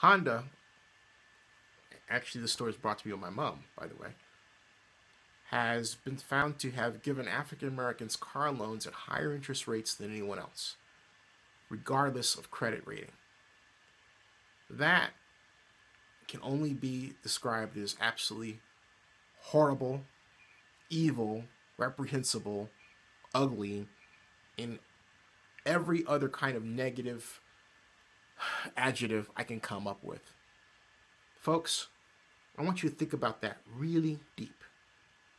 Honda, actually the story is brought to me by my mom, by the way, has been found to have given African Americans car loans at higher interest rates than anyone else, regardless of credit rating. That can only be described as absolutely horrible, evil, reprehensible, ugly, in every other kind of negative adjective I can come up with. Folks, I want you to think about that really deep.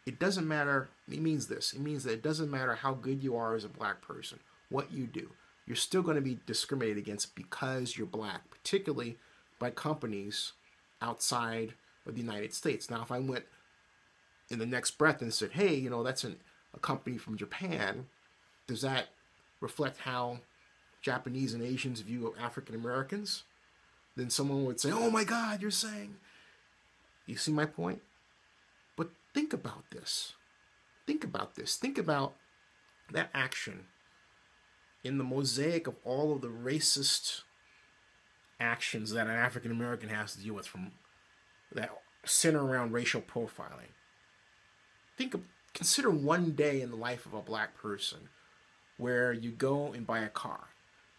It doesn't matter, it means this. It means that it doesn't matter how good you are as a black person, what you do. You're still going to be discriminated against because you're black, particularly by companies outside of the United States. Now, if I went in the next breath and said, hey, that's a company from Japan, does that reflect how Japanese and Asians view African Americans? Then someone would say, oh my God, you're saying. You see my point? But think about this. Think about this. Think about that action in the mosaic of all of the racist actions that an African American has to deal with from that center around racial profiling. Consider one day in the life of a black person where you go and buy a car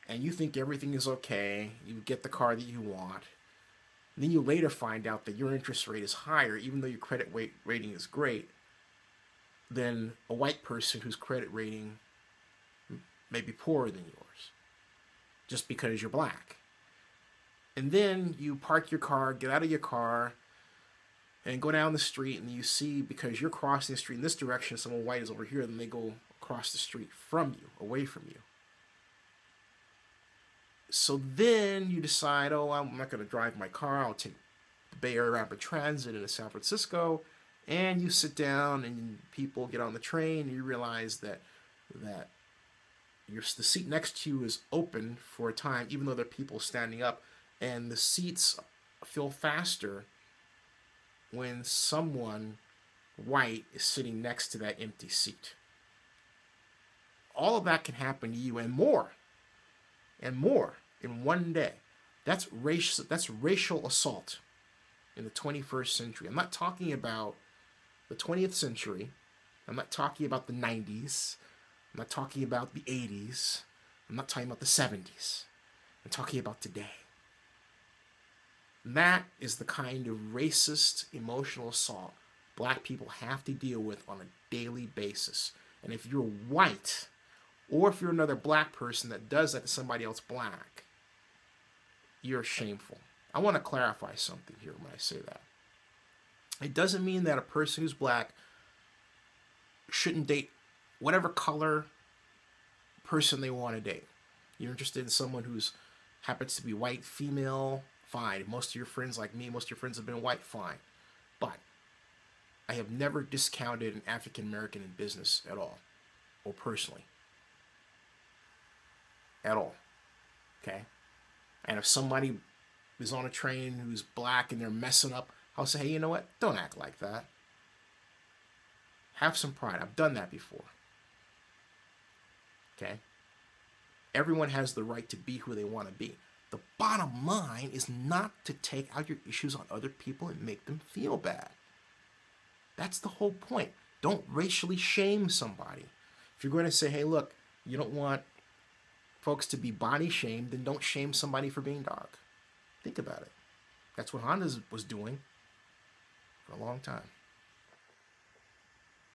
and you think everything is okay, you get the car that you want, and then you later find out that your interest rate is higher, even though your credit rating is great, than a white person whose credit rating may be poorer than yours, just because you're black. And then you park your car, get out of your car, and go down the street, and you see, because you're crossing the street in this direction, someone white is over here, then they go across the street from you, away from you. So then you decide, oh, I'm not going to drive my car, I'll take the Bay Area Rapid Transit into San Francisco, and you sit down and people get on the train, and you realize that the seat next to you is open for a time, even though there are people standing up, and the seats fill faster when someone white is sitting next to that empty seat. All of that can happen to you and more in one day. That's racial assault in the 21st century. I'm not talking about the 20th century. I'm not talking about the 90s. I'm not talking about the 80s. I'm not talking about the 70s. I'm talking about today. And that is the kind of racist emotional assault black people have to deal with on a daily basis. And if you're white, or if you're another black person that does that to somebody else black, you're shameful. I want to clarify something here when I say that. It doesn't mean that a person who's black shouldn't date whatever color person they want to date. You're interested in someone who's happens to be white, female, fine. Most of your friends, like me, most of your friends have been white, fine. But I have never discounted an African American in business at all, or personally. At all. Okay? And if somebody is on a train who's black and they're messing up, I'll say, hey, you know what? Don't act like that. Have some pride. I've done that before. Okay? Everyone has the right to be who they want to be. The bottom line is not to take out your issues on other people and make them feel bad. That's the whole point. Don't racially shame somebody. If you're going to say, hey, look, you don't want folks to be body shamed, then don't shame somebody for being dark. Think about it. That's what Honda was doing for a long time.